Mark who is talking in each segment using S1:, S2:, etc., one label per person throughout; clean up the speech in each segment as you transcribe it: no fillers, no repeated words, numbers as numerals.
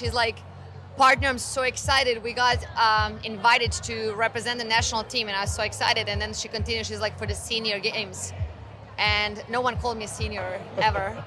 S1: She's like, partner, I'm so excited. We got invited to represent the national team, and I was so excited. And then she continued. She's like, for the senior games, and no one called me a senior ever.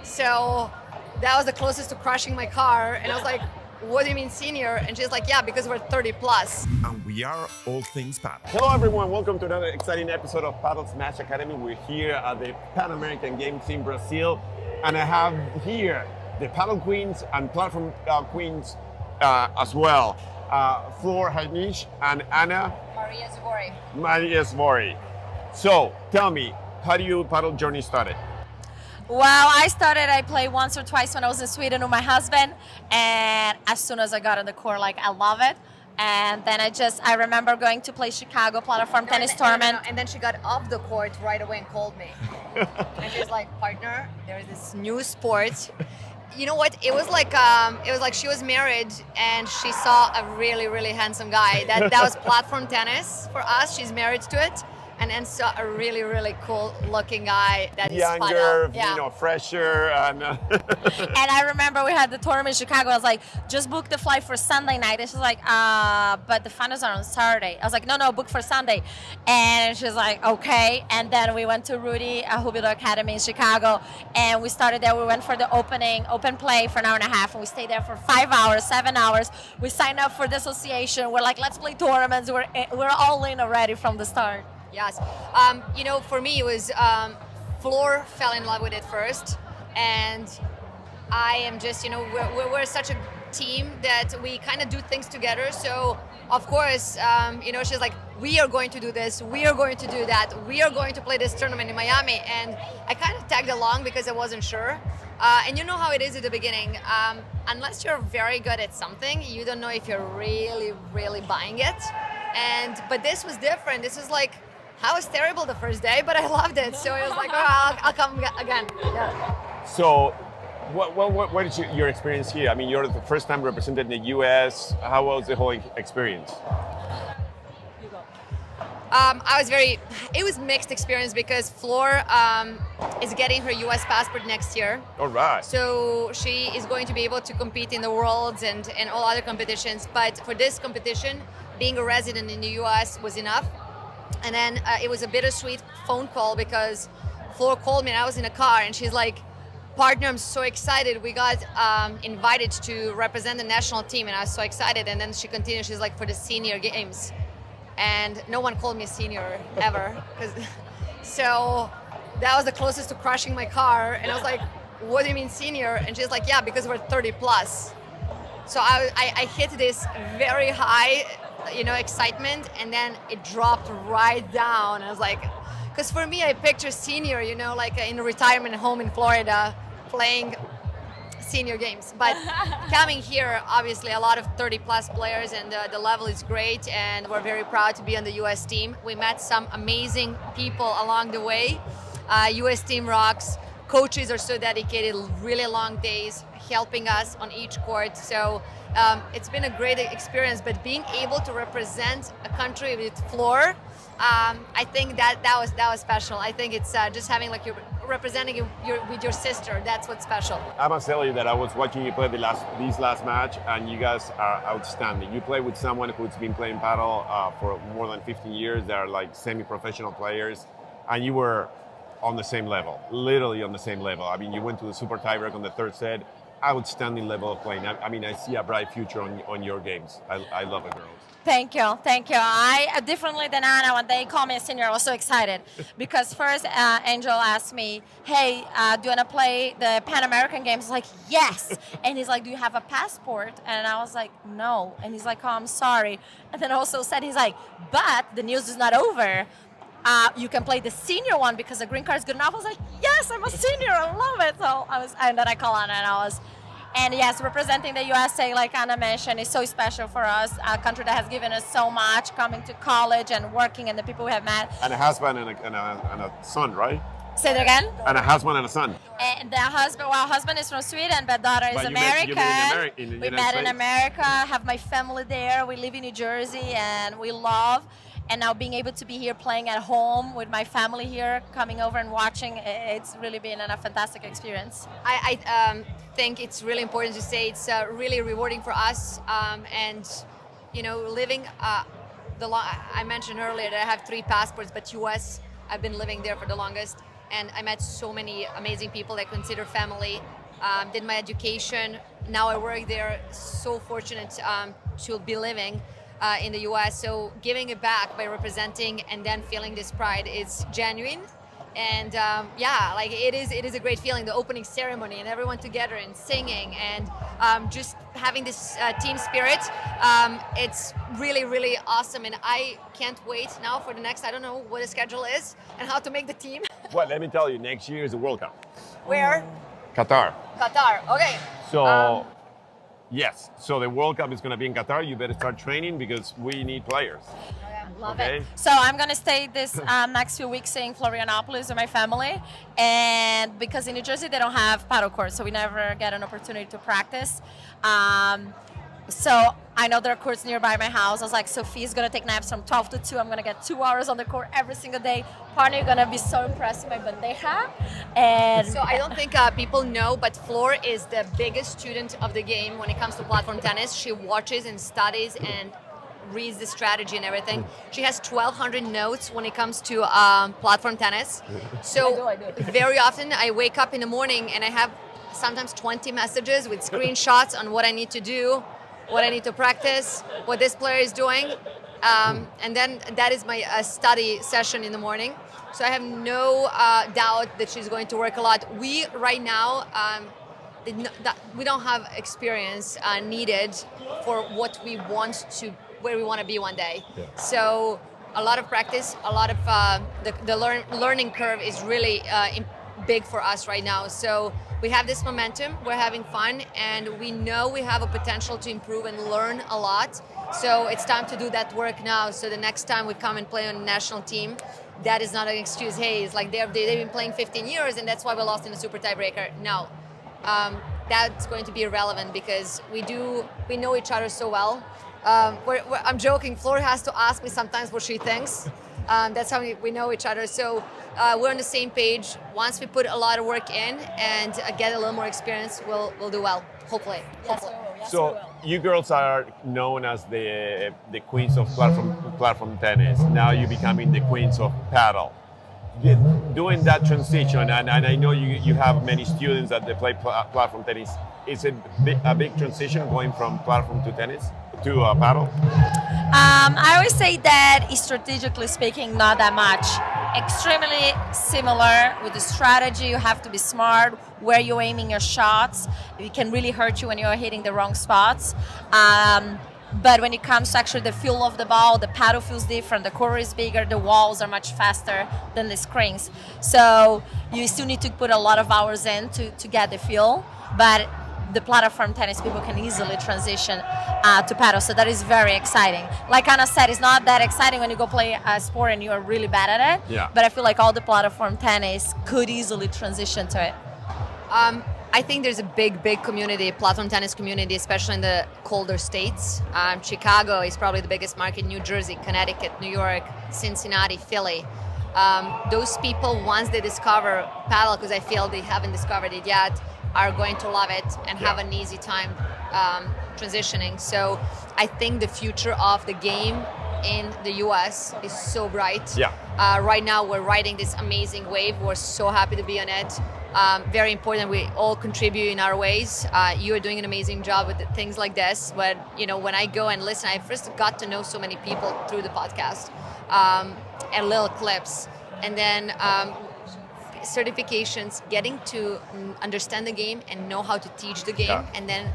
S1: So that was the closest to crashing my car. And I was like, what do you mean senior? And she's like, yeah, because we're 30 plus.
S2: And we are all things paddle.
S3: Hello everyone, welcome to another exciting episode of Padel Smash Academy. We're here at the PanAmerican Games in Brazil, and I have here the paddle queens and platform queens as well. Flor Hanisch and Marija Zubori. So tell me, how do your paddle journey started?
S4: Well, I played once or twice when I was in Sweden with my husband, and as soon as I got on the court, I love it. And then I remember going to play Chicago platform tennis tournament.
S1: And then she got off the court right away and called me. And she was like, partner, there's this new sport. You know what? It was like she was married and she saw a really, really handsome guy. That was platform tennis for us. She's married to it. And then saw a really, really cool looking guy that is
S3: younger,
S1: yeah.
S3: Fresher. And,
S4: and I remember we had the tournament in Chicago. I was like, just book the flight for Sunday night. And she's like, but the finals are on Saturday. I was like, no, book for Sunday. And she's like, okay. And then we went to Rudy Padel Academy in Chicago, and we started there. We went for the open play for an hour and a half, and we stayed there for 5 hours, 7 hours. We signed up for the association. We're like, let's play tournaments. We're all in already from the start.
S1: Yes. For me, it was Flor fell in love with it first. And I am just, we're such a team that we kind of do things together. So, of course, she's like, we are going to do this. We are going to do that. We are going to play this tournament in Miami. And I kind of tagged along because I wasn't sure. And you know how it is at the beginning. Unless you're very good at something, you don't know if you're really, really buying it. But this was different. This was like, I was terrible the first day, but I loved it. So it was like, I'll come again. Yeah.
S3: So, what is your experience here? I mean, you're the first time represented in the U.S. How was the whole experience?
S1: It was mixed experience because Flor is getting her U.S. passport next year.
S3: All right.
S1: So she is going to be able to compete in the Worlds and all other competitions. But for this competition, being a resident in the U.S. was enough. And then it was a bittersweet phone call because Flor called me and I was in a car and she's like, partner, I'm so excited. We got invited to represent the national team, and I was so excited. And then she continued. She's like, for the senior games. And no one called me a senior ever. So that was the closest to crashing my car. And I was like, what do you mean senior? And she's like, yeah, because we're 30 plus. So I hit this very high, excitement, and then it dropped right down. I was like, because for me, I picture senior, like in a retirement home in Florida playing senior games. But coming here, obviously, a lot of 30 plus players, and the level is great, and we're very proud to be on the US team. We met some amazing people along the way. US team rocks. Coaches are so dedicated, really long days, helping us on each court. So it's been a great experience, but being able to represent a country with Flor, I think that was special. I think it's just having you're representing with your sister. That's what's special.
S3: I must tell you that I was watching you play this last match, and you guys are outstanding. You play with someone who's been playing paddle for more than 15 years. They are like semi-professional players, and you were on the same level, literally on the same level. I mean, you went to the super tiebreak on the third set. Outstanding level of playing. I mean, I see a bright future on your games. I love it, girls.
S4: Thank you. I, differently than Anna, when they called me a senior, I was so excited because first Angel asked me, hey, do you want to play the PanAmerican Games? I was like, yes. And he's like, do you have a passport? And I was like, no. And he's like, oh, I'm sorry. And then also said, he's like, but the news is not over. You can play the senior one because the green card is good enough. I was like, yes, I'm a senior. I love it. So and then I call Anna and yes, representing the USA, like Anna mentioned, is so special for us. A country that has given us so much, coming to college and working, and the people we have met.
S3: And a husband and a son, right?
S4: Say that again?
S3: And a husband and a son.
S4: And the husband is from Sweden, but daughter is American. We met in America, have my family there. We live in New Jersey, and we love. and now being able to be here playing at home with my family here, coming over and watching, it's really been a fantastic experience.
S1: I think it's really important to say it's really rewarding for us, and living I mentioned earlier that I have 3 passports, but US, I've been living there for the longest, and I met so many amazing people that I consider family. Did my education, now I work there. So fortunate to be living in the US. So giving it back by representing and then feeling this pride is genuine. And it is a great feeling, the opening ceremony and everyone together and singing and just having this team spirit. It's really, really awesome. And I can't wait now for the next, I don't know what the schedule is and how to make the team.
S3: Well, let me tell you, next year is the World Cup.
S1: Where?
S3: Qatar.
S1: Qatar, okay.
S3: So, yes, so the World Cup is going to be in Qatar. You better start training because we need players.
S4: Love
S3: Okay.
S4: it. So I'm gonna stay this next few weeks in Florianopolis with my family, and because in New Jersey they don't have paddle courts, so we never get an opportunity to practice. So I know there are courts nearby my house. I was like, Sophia's gonna take naps from 12 to 2. I'm gonna get 2 hours on the court every single day. Partner, you're gonna be so impressed with my bandeja. And
S1: So I don't think people know, but Flor is the biggest student of the game when it comes to platform tennis. She watches and studies and reads the strategy and everything. She has 1,200 notes when it comes to platform tennis. So
S4: I do.
S1: very often I wake up in the morning and I have sometimes 20 messages with screenshots on what I need to do, what I need to practice, what this player is doing. And then that is my study session in the morning. So I have no doubt that she's going to work a lot. We right now, we don't have experience needed for what we want to, where we want to be one day.
S3: Yeah.
S1: So a lot of practice, a lot of the learning curve is really big for us right now. So we have this momentum, we're having fun, and we know we have a potential to improve and learn a lot. So it's time to do that work now. So the next time we come and play on a national team, that is not an excuse. Hey, it's like they've been playing 15 years and that's why we lost in the super tiebreaker. No, that's going to be irrelevant because we know each other so well. I'm joking. Flor has to ask me sometimes what she thinks. That's how we know each other. So we're on the same page. Once we put a lot of work in and get a little more experience, we'll do well. Hopefully.
S4: Yes, we will. Yes, we
S3: So
S4: will.
S3: you girls are known as the queens of platform tennis. Now you're becoming the queens of paddle. Doing that transition, and I know you have many students that they play platform tennis. Is it a big transition going from platform to tennis to paddle?
S4: I always say that, strategically speaking, not that much. Extremely similar with the strategy. You have to be smart where you're aiming your shots. It can really hurt you when you're hitting the wrong spots. But when it comes to actually the feel of the ball, the paddle feels different. The court is bigger. The walls are much faster than the screens. So you still need to put a lot of hours in to get the feel. But the platform tennis people can easily transition to paddle, so that is very exciting. Like Anna said, it's not that exciting when you go play a sport and you are really bad at it.
S3: Yeah.
S4: But I feel like all the platform tennis could easily transition to it.
S1: I think there's a big community, platform tennis community, especially in the colder states. Chicago is probably the biggest market. New Jersey, Connecticut, New York, Cincinnati, Philly. Those people, once they discover paddle, because I feel they haven't discovered it yet, are going to love it and have an easy time transitioning. So I think the future of the game in the US is so bright.
S3: Yeah.
S1: Right now we're riding this amazing wave. We're so happy to be on it. Very important, we all contribute in our ways. You are doing an amazing job with things like this. But when I go and listen, I first got to know so many people through the podcast and little clips. And then certifications, getting to understand the game and know how to teach the game, and then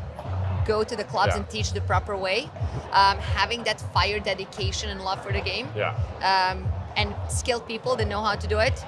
S1: go to the clubs and teach the proper way. Having that fire, dedication, and love for the game, and skilled people that know how to do it.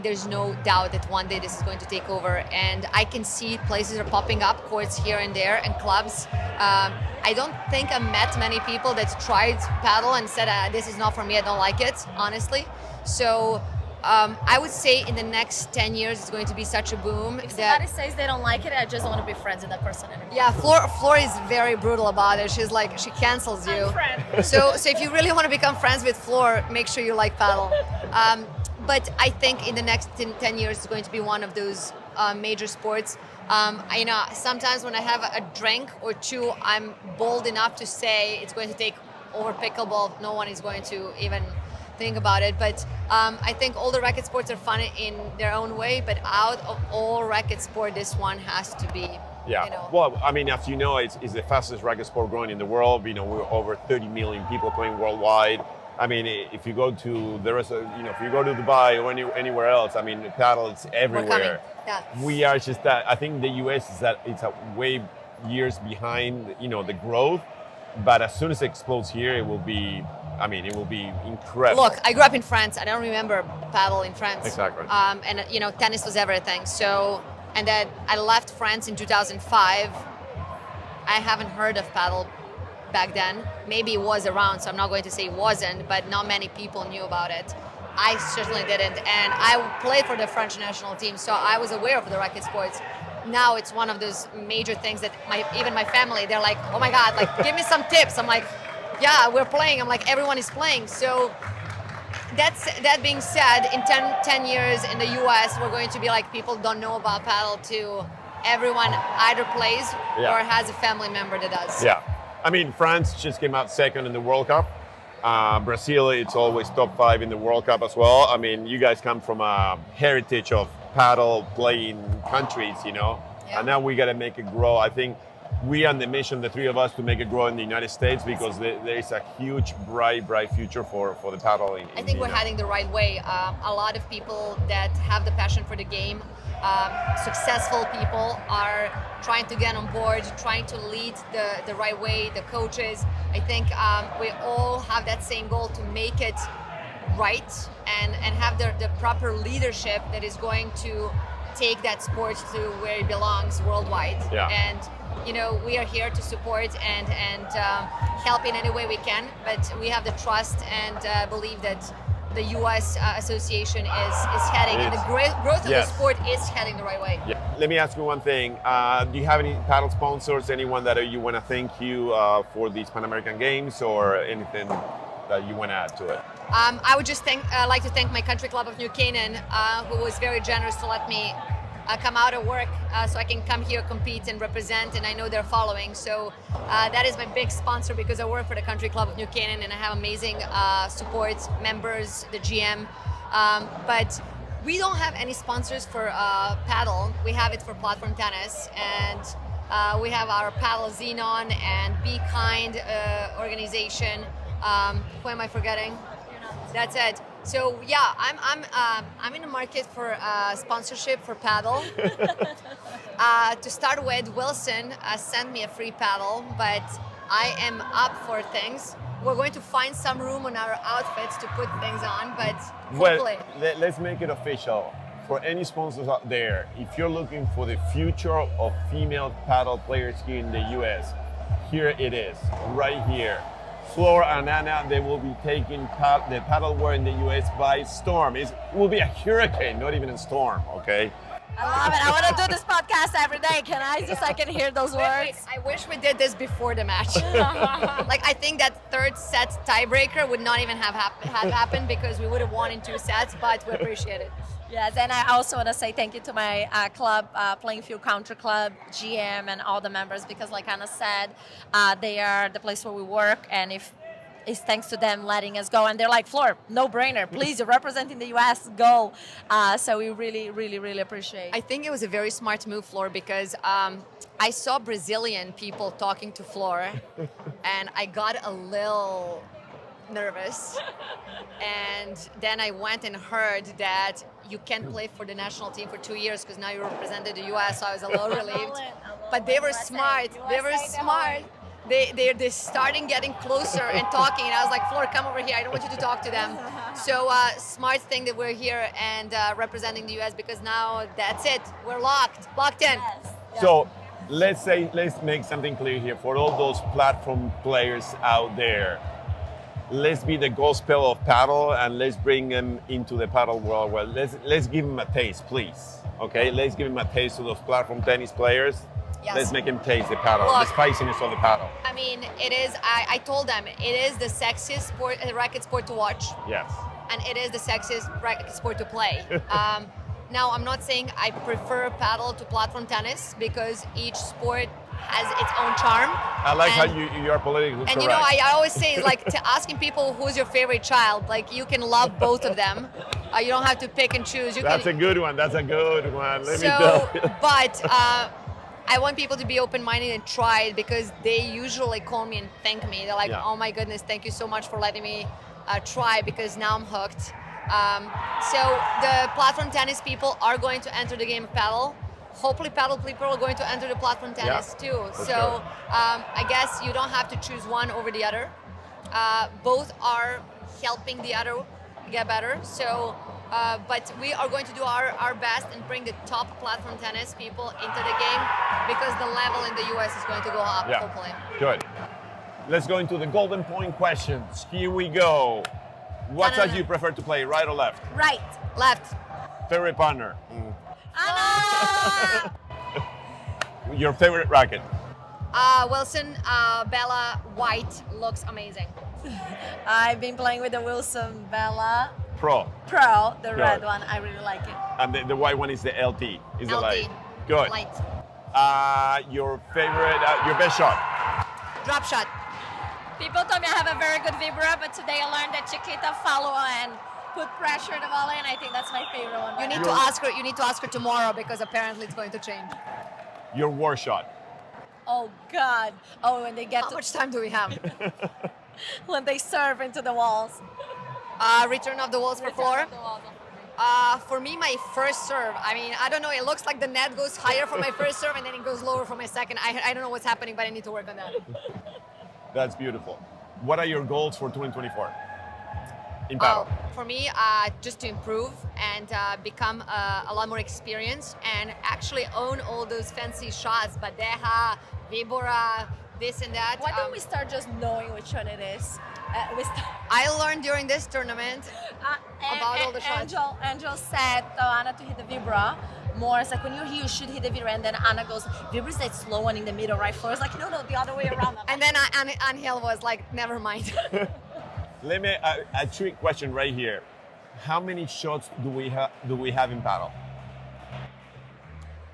S1: There's no doubt that one day this is going to take over, and I can see places are popping up, courts here and there, and clubs. I don't think I met many people that tried paddle and said, this is not for me, I don't like it, honestly. So I would say in the next 10 years, it's going to be such a boom.
S4: If somebody says they don't like it, I just don't want to be friends with that person anymore.
S1: Yeah, Flor is very brutal about it. She's like, she cancels you.
S4: Unfriend.
S1: So if you really want to become friends with Flor, make sure you like paddle. But I think in the next 10 years, it's going to be one of those major sports. You know, sometimes when I have a drink or two, I'm bold enough to say it's going to take over pickleball. No one is going to even think about it. But I think all the racket sports are fun in their own way. But out of all racket sport, this one has to be.
S3: Yeah.
S1: You know.
S3: Well, I mean, as you know, it's the fastest racket sport growing in the world. You know, we're over 30 million people playing worldwide. I mean, if you go to the rest of, you know, if you go to Dubai or anywhere else, I mean, paddle, it's everywhere.
S1: Yeah.
S3: We are just that. I think the US is that it's a way years behind, you know, the growth. But as soon as it explodes here, it will be. I mean, it will be incredible.
S1: Look, I grew up in France. I don't remember paddle in France.
S3: Exactly.
S1: And you know, tennis was everything. So, and then I left France in 2005. I haven't heard of paddle back then. Maybe it was around, so I'm not going to say it wasn't, but not many people knew about it. I certainly didn't. And I played for the French national team, so I was aware of the racket sports. Now it's one of those major things that even my family, they're like, oh my God, like, give me some tips. I'm like, yeah, we're playing. I'm like, everyone is playing. So that being said, in 10 years in the US, we're going to be like, people don't know about paddle to everyone either plays or has a family member that does.
S3: Yeah. I mean, France just came out second in the World Cup. Brazil, it's always top 5 in the World Cup as well. I mean, you guys come from a heritage of paddle playing countries, you know, and now we got to make it grow. I think we are on the mission, the three of us, to make it grow in the United States because there is a huge, bright future for the paddle.
S1: I think we're heading the right way. A lot of people that have the passion for the game, successful people are trying to get on board, trying to lead the right way, the coaches. I think we all have that same goal to make it right and have the proper leadership that is going to take that sport to where it belongs worldwide.
S3: Yeah.
S1: And you know, we are here to support and help in any way we can, but we have the trust and believe that the U.S. association is heading, and the growth of the sport is heading the right way.
S3: Yeah. Let me ask you one thing. Do you have any paddle sponsors, anyone that you want to thank you for these PanAmerican Games or anything that you want to add to it?
S1: I would just like to thank my country club of New Canaan, who was very generous to let me come out of work so I can come here, compete and represent, and I know they're following. So that is my big sponsor because I work for the country club of New Canaan and I have amazing support members, the GM. But we don't have any sponsors for paddle. We have it for platform tennis, and we have our Paddle Xenon and Be Kind organization. Who am I forgetting? That's it. So yeah, I'm in the market for sponsorship for paddle. To start with, Wilson sent me a free paddle, but I am up for things. We're going to find some room on our outfits to put things on, but hopefully.
S3: Well, let's make it official. For any sponsors out there, if you're looking for the future of female paddle players here in the US, here it is, right here. Flor and Anna, they will be taking the paddle war in the US by storm. It will be a hurricane, not even a storm, okay?
S4: I love it. I want to do this podcast every day. Can I just I can hear those words?
S1: Wait, I wish we did this before the match. Like, I think that third set tiebreaker would not even have happened because we would have won in 2 sets, but we appreciate it.
S4: Yes, and I also want to say thank you to my club, Playing Field Country Club, GM, and all the members because, like Anna said, they are the place where we work, and if it's thanks to them letting us go. And they're like, Flor, no brainer. Please, you're representing the U.S. Go. So we really, really, really appreciate.
S1: I think it was a very smart move, Flor, because I saw Brazilian people talking to Flor, and I got a little nervous. And then I went and heard that you can't play for the national team for 2 years because now you represented the U.S. So I was a little relieved. But they were smart. They were smart. They're starting getting closer and talking, and I was like, Flor, come over here. I don't want you to talk to them. So smart thing that we're here and representing the U.S. because now that's it. We're locked in.
S4: Yes.
S3: So let's make something clear here for all those platform players out there. let's be the gospel of paddle and let's bring them into the paddle world. Well, let's give them a taste, please. Okay, let's give them a taste to those platform tennis players.
S1: Yes.
S3: Let's make them taste the paddle,
S1: Look,
S3: the spiciness of the paddle.
S1: I mean, it is. I told them it is the sexiest sport, racket sport to watch,
S3: Yes.
S1: and it is the sexiest racket sport to play. Now, I'm not saying I prefer paddle to platform tennis because each sport has its own charm.
S3: I like how you are politically correct.
S1: And you know, I always say, like, to asking people who's your favorite child, like, you can love both of them. You don't have to pick and choose.
S3: That's a good one. That's a good one. Let me
S1: so,
S3: tell you.
S1: but I want people to be open-minded and try it because they usually call me and thank me. They're like,
S3: Yeah.
S1: oh my goodness, thank you so much for letting me try because now I'm hooked. So the platform tennis people are going to enter the game of paddle. Hopefully paddle people are going to enter the platform tennis too.
S3: for
S1: So
S3: sure.
S1: I guess you don't have to choose one over the other. Both are helping the other get better. So, but we are going to do our best and bring the top platform tennis people into the game because the level in the US is going to go up, hopefully.
S3: Good. Let's go into the golden point questions. Here we go. What side do you prefer to play, right or left?
S1: Right, left.
S3: Favorite partner?
S4: Anna!
S3: Your favorite racket?
S1: Wilson, Bella, white looks amazing.
S4: I've been playing with the Wilson Bella
S3: Pro.
S4: Pro, the
S3: Good.
S4: red one. I really like it.
S3: And the white one is the LT. Is the
S1: LT.
S3: light. Good.
S1: Light.
S3: Your favorite, your best shot?
S1: Drop shot.
S4: People told me I have a very good vibra, but today I learned that Chiquita follow and put pressure at the volley, and I think that's my favorite one.
S1: You need to ask her. You need to ask her tomorrow because apparently it's going to change.
S3: Your worst shot?
S4: Oh God! Oh, when they get
S1: How
S4: to,
S1: much time do we have?
S4: when they serve into the walls.
S1: Return of the walls for floor. For me, my first serve. I mean, I don't know. It looks like the net goes higher for my first serve and then it goes lower for my second. I don't know what's happening, but I need to work on that.
S3: That's beautiful. What are your goals for 2024 in paddle?
S1: For me, just to improve and become a lot more experienced and actually own all those fancy shots, Badeja, Vibora, this and that.
S4: Why don't we start just knowing which one it is?
S1: I learned during this tournament about all the shots.
S4: Angel said to Anna to hit the vibra more. It's like when you're here, you should hit the vibra, and then Anna goes, vibra's that slow one in the middle, right? First, like no, the other way around.
S1: And then Angel was like, never mind.
S3: Let me a trick question right here. How many shots do we have in paddle?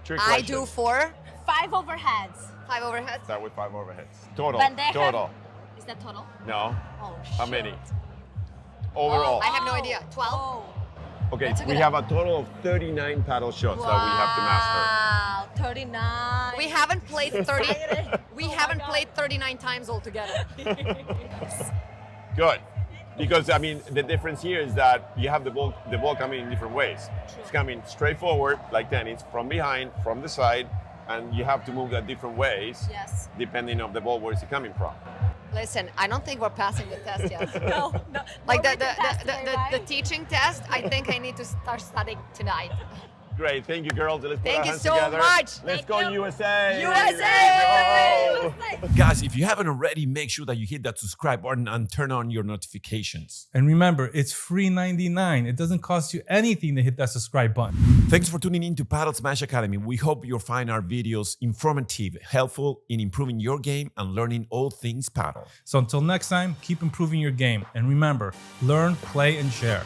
S3: Trick
S1: I
S3: question.
S1: do 4.
S4: 5 overheads.
S1: 5 overheads.
S3: Start with 5 overheads. Total.
S4: Bandeja.
S3: Total.
S4: Is that total?
S3: No.
S4: Oh,
S3: How
S4: shit.
S3: many? Overall.
S1: I have no idea. 12?
S4: Oh.
S3: Okay,
S1: That's a
S3: we
S1: good
S3: have a total of 39 paddle shots that we have to master.
S4: Wow, 39.
S1: We haven't played 30. We
S4: Oh my
S1: haven't
S4: God.
S1: played 39 times altogether.
S3: Good. Because I mean, the difference here is that you have the ball coming in different ways. It's coming straight forward, like tennis, from behind, from the side, and you have to move that different ways,
S4: Yes.
S3: depending on the ball where it's coming from.
S1: Listen, I don't think we're passing the test yet.
S4: No.
S1: Like
S4: no
S1: the
S4: written test today, right?
S1: the teaching test, I think I need to start studying tonight.
S3: Great, thank you, girls. Let's put
S1: Thank
S3: our
S1: you
S3: hands
S1: so
S3: together.
S1: much.
S3: Let's
S4: Thank
S3: go
S4: you.
S3: USA!
S4: USA!
S3: Go!
S2: Guys, if you haven't already, make sure that you hit that subscribe button and turn on your notifications.
S5: And remember, it's free 99. It doesn't cost you anything to hit that subscribe button.
S2: Thanks for tuning in to Padel Smash Academy. We hope you'll find our videos informative, helpful in improving your game and learning all things paddle.
S5: So until next time, keep improving your game. And remember, learn, play, and share.